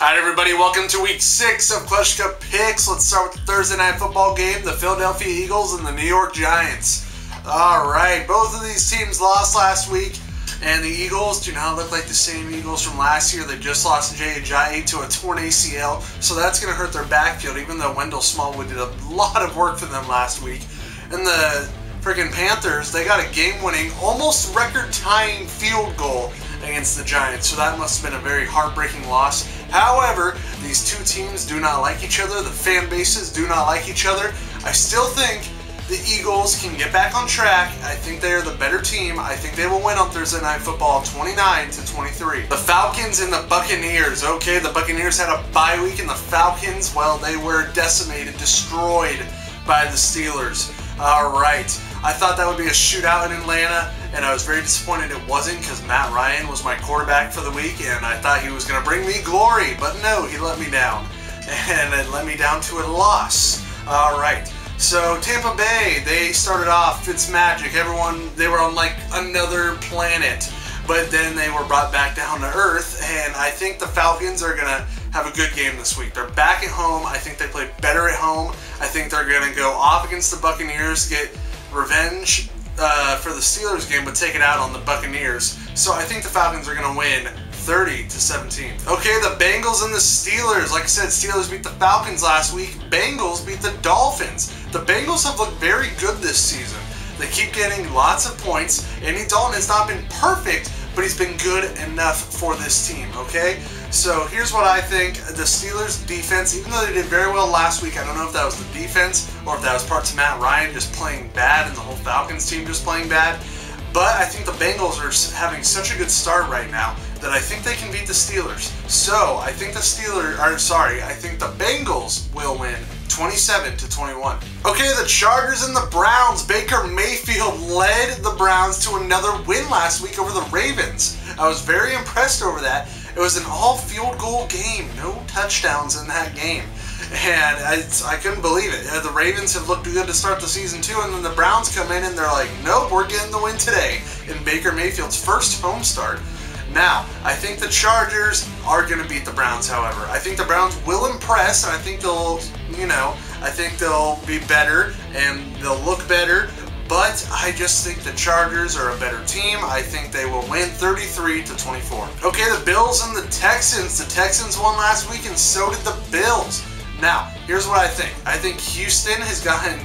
Alright everybody, welcome to week 6 of Kleschka Picks. Let's start with the Thursday night football game, the Philadelphia Eagles and the New York Giants. Alright, both of these teams lost last week, and the Eagles do not look like the same Eagles from last year. They just lost Jay Ajayi to a torn ACL, so that's going to hurt their backfield, even though Wendell Smallwood did a lot of work for them last week. And the freaking Panthers, they got a game-winning, almost record-tying field goal against the Giants, so that must have been a very heartbreaking loss. However, these two teams do not like each other. The fan bases do not like each other. I still think the Eagles can get back on track. I think they are the better team. I think they will win on Thursday Night Football 29-23. The Falcons and the Buccaneers. Okay, the Buccaneers had a bye week, and the Falcons, well, they were decimated, destroyed by the Steelers. Alright, I thought that would be a shootout in Atlanta, and I was very disappointed it wasn't, because Matt Ryan was my quarterback for the week, and I thought he was going to bring me glory, but no, he let me down. And it let me down to a loss. Alright, so Tampa Bay, they started off Fitzmagic. Everyone, they were on like another planet, but then they were brought back down to earth, and I think the Falcons are going to have a good game this week. They're back at home. I think they play better at home. I think they're going to go off against the Buccaneers, get revenge for the Steelers game, but take it out on the Buccaneers. So I think the Falcons are going to win 30-17. Okay, the Bengals and the Steelers. Like I said, Steelers beat the Falcons last week. Bengals beat the Dolphins. The Bengals have looked very good this season. They keep getting lots of points. Andy Dalton has not been perfect, but he's been good enough for this team, okay? So here's what I think. The Steelers defense, even though they did very well last week, I don't know if that was the defense or if that was parts of Matt Ryan just playing bad and the whole Falcons team just playing bad. But I think the Bengals are having such a good start right now that I think they can beat the Steelers. So I think I think the Bengals will win 27-21. Okay, the Chargers and the Browns. Baker Mayfield led the Browns to another win last week over the Ravens. I was very impressed over that. It was an all field goal game, no touchdowns in that game. And I couldn't believe it. The Ravens have looked good to start the season too, and then the Browns come in and they're like, nope, we're getting the win today in Baker Mayfield's first home start. Now, I think the Chargers are going to beat the Browns, however. I think the Browns will impress, and I think they'll, I think they'll be better, and they'll look better, but I just think the Chargers are a better team. I think they will win 33-24. Okay, the Bills and the Texans. The Texans won last week, and so did the Bills. Now, here's what I think. I think Houston has gotten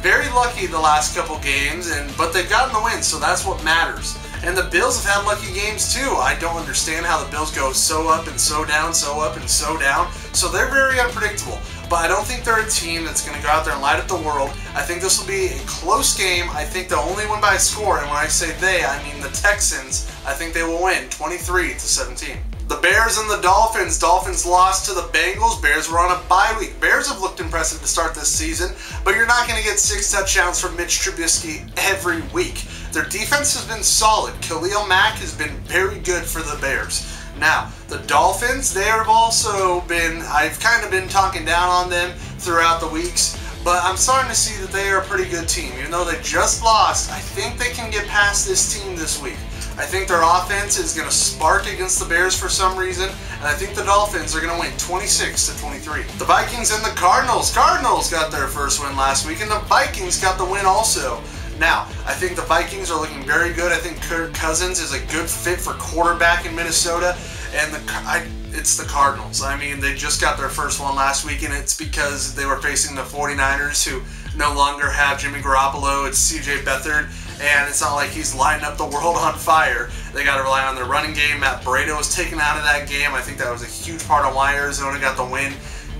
very lucky the last couple games, but they've gotten the win, so that's what matters. And the Bills have had lucky games too. I don't understand how the Bills go so up and so down, so up and so down. So they're very unpredictable. But I don't think they're a team that's going to go out there and light up the world. I think this will be a close game. I think they'll only win by a score. And when I say they, I mean the Texans. I think they will win 23-17. The Bears and the Dolphins. Dolphins lost to the Bengals. Bears were on a bye week. Bears have looked impressive to start this season, but you're not going to get 6 touchdowns from Mitch Trubisky every week. Their defense has been solid. Khalil Mack has been very good for the Bears. Now, the Dolphins, they have also been, I've kind of been talking down on them throughout the weeks, but I'm starting to see that they are a pretty good team. Even though they just lost, I think they can get past this team this week. I think their offense is going to spark against the Bears for some reason, and I think the Dolphins are going to win 26-23. The Vikings and the Cardinals. Cardinals got their first win last week, and the Vikings got the win also. Now, I think the Vikings are looking very good. I think Kirk Cousins is a good fit for quarterback in Minnesota, and it's the Cardinals. I mean, they just got their first one last week, and it's because they were facing the 49ers, who no longer have Jimmy Garoppolo. It's C.J. Beathard, and it's not like he's lighting up the world on fire. They got to rely on their running game. Matt Breida was taken out of that game. I think that was a huge part of why Arizona got the win.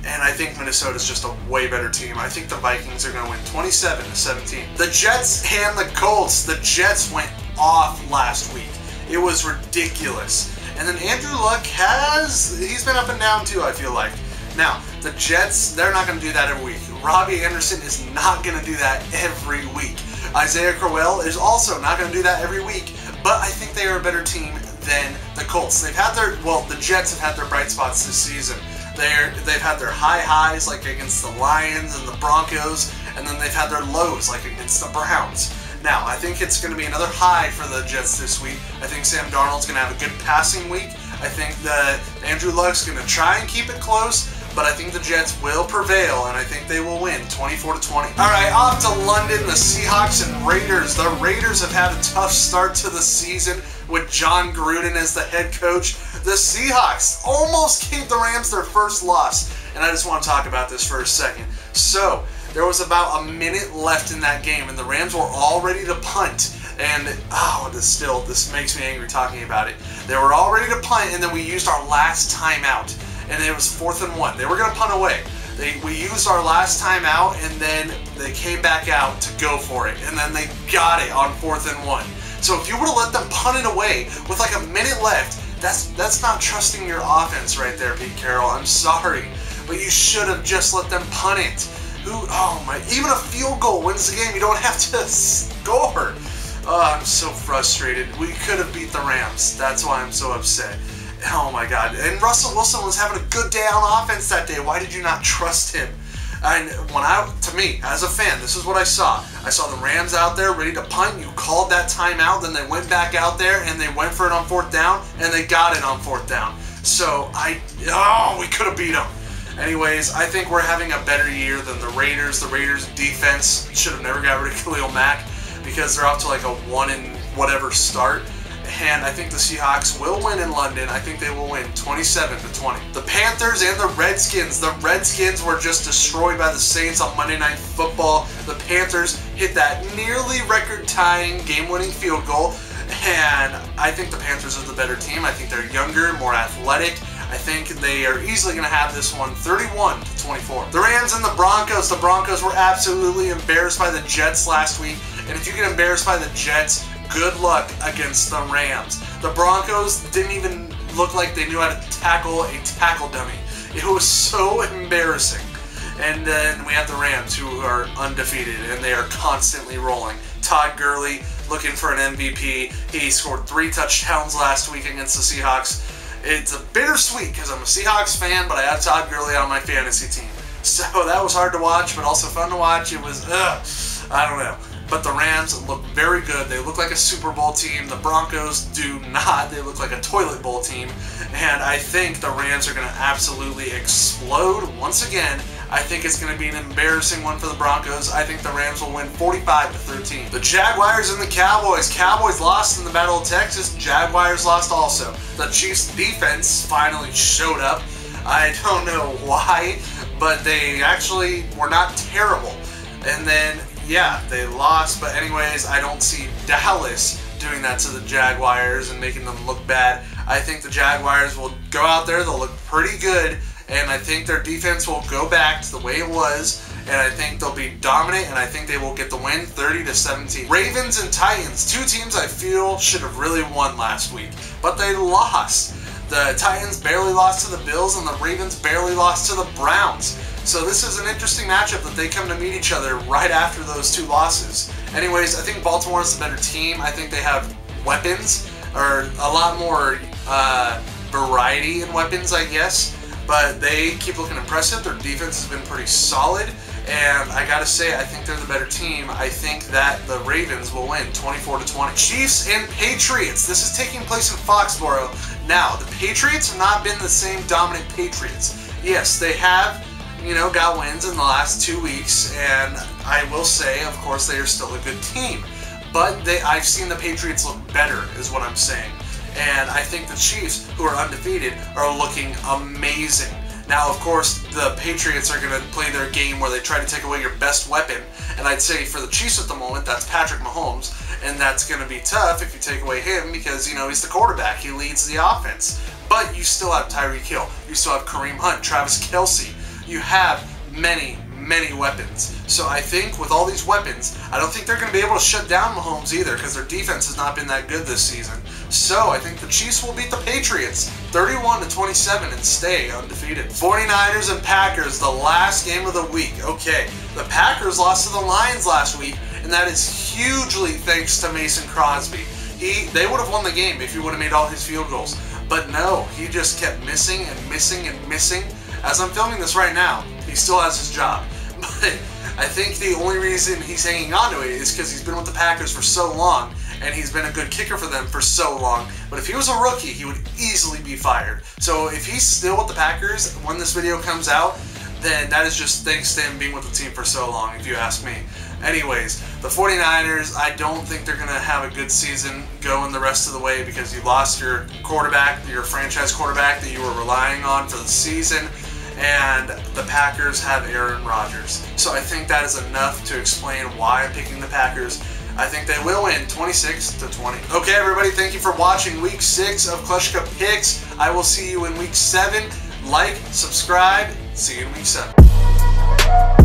And I think Minnesota's just a way better team. I think the Vikings are going to win 27-17. The Jets and the Colts. The Jets went off last week. It was ridiculous. And then Andrew Luck he's been up and down too, I feel like. Now, the Jets, they're not going to do that every week. Robbie Anderson is not going to do that every week. Isaiah Crowell is also not going to do that every week. But I think they are a better team than the Colts. The Jets have had their bright spots this season. They've had their high highs like against the Lions and the Broncos, and then they've had their lows like against the Browns. Now, I think it's going to be another high for the Jets this week. I think Sam Darnold's going to have a good passing week. I think that Andrew Luck's going to try and keep it close, but I think the Jets will prevail, and I think they will win 24-20. All right, off to London, the Seahawks and Raiders. The Raiders have had a tough start to the season with John Gruden as the head coach. The Seahawks almost gave the Rams their first loss, and I just want to talk about this for a second. So, there was about a minute left in that game, and the Rams were all ready to punt. And, this makes me angry talking about it. They were all ready to punt, and then we used our last timeout. And it was 4th and 1. They were going to punt away. We used our last timeout, and then they came back out to go for it. And then they got it on 4th and 1. So if you were to let them punt it away with like a minute left, that's not trusting your offense right there, Pete Carroll. I'm sorry. But you should have just let them punt it. Even a field goal wins the game. You don't have to score. Oh, I'm so frustrated. We could have beat the Rams. That's why I'm so upset. Oh my God. And Russell Wilson was having a good day on offense that day. Why did you not trust him? And to me, as a fan, this is what I saw. I saw the Rams out there ready to punt. You called that timeout, then they went back out there and they went for it on 4th down, and they got it on 4th down. So we could have beat them. Anyways, I think we're having a better year than the Raiders. The Raiders defense should have never got rid of Khalil Mack because they're off to like a 1-and-whatever start. And I think the Seahawks will win in London. I think they will win 27-20. The Panthers and the Redskins. The Redskins were just destroyed by the Saints on Monday Night Football. The Panthers hit that nearly record-tying game-winning field goal. And I think the Panthers are the better team. I think they're younger, more athletic. I think they are easily going to have this one 31-24. The Rams and the Broncos. The Broncos were absolutely embarrassed by the Jets last week. And if you get embarrassed by the Jets, good luck against the Rams. The Broncos didn't even look like they knew how to tackle a tackle dummy. It was so embarrassing. And then we have the Rams, who are undefeated, and they are constantly rolling. Todd Gurley looking for an MVP. He scored 3 touchdowns last week against the Seahawks. It's a bittersweet because I'm a Seahawks fan, but I have Todd Gurley on my fantasy team. So that was hard to watch, but also fun to watch. It was, I don't know. But the Rams look very good. They look like a Super Bowl team. The Broncos do not. They look like a toilet bowl team. And I think the Rams are going to absolutely explode once again. I think it's going to be an embarrassing one for the Broncos. I think the Rams will win 45-13. The Jaguars and the Cowboys. Cowboys lost in the Battle of Texas. Jaguars lost also. The Chiefs' defense finally showed up. I don't know why, but they actually were not terrible. And then, yeah, they lost. But anyways, I don't see Dallas doing that to the Jaguars and making them look bad. I think the Jaguars will go out there. They'll look pretty good. And I think their defense will go back to the way it was, and I think they'll be dominant, and I think they will get the win 30-17. Ravens and Titans, 2 teams I feel should have really won last week, but they lost. The Titans barely lost to the Bills, and the Ravens barely lost to the Browns. So this is an interesting matchup that they come to meet each other right after those 2 losses. Anyways, I think Baltimore is the better team. I think they have weapons, or a lot more variety in weapons, I guess. But they keep looking impressive. Their defense has been pretty solid. And I gotta say, I think they're the better team. I think that the Ravens will win 24-20. Chiefs and Patriots. This is taking place in Foxborough. Now, the Patriots have not been the same dominant Patriots. Yes, they have, got wins in the last 2 weeks. And I will say, of course, they are still a good team. But I've seen the Patriots look better, is what I'm saying. And I think the Chiefs, who are undefeated, are looking amazing. Now, of course, the Patriots are going to play their game where they try to take away your best weapon. And I'd say for the Chiefs at the moment, that's Patrick Mahomes. And that's going to be tough if you take away him because, he's the quarterback. He leads the offense. But you still have Tyreek Hill. You still have Kareem Hunt, Travis Kelce. You have many weapons. So I think with all these weapons, I don't think they're going to be able to shut down Mahomes either because their defense has not been that good this season. So I think the Chiefs will beat the Patriots 31-27 and stay undefeated. 49ers and Packers, the last game of the week. Okay, the Packers lost to the Lions last week, and that is hugely thanks to Mason Crosby. They would have won the game if he would have made all his field goals. But no, he just kept missing and missing and missing. As I'm filming this right now, he still has his job. But I think the only reason he's hanging on to it is because he's been with the Packers for so long, and he's been a good kicker for them for so long. But if he was a rookie, he would easily be fired. So if he's still with the Packers when this video comes out, then that is just thanks to him being with the team for so long, if you ask me. Anyways, the 49ers, I don't think they're going to have a good season going the rest of the way because you lost your quarterback, your franchise quarterback that you were relying on for the season, and the Packers have Aaron Rodgers. So I think that is enough to explain why I'm picking the Packers. I think they will win 26-20. Okay, everybody, thank you for watching Week 6 of Kleschka Picks. I will see you in Week 7. Like, subscribe. See you in Week 7.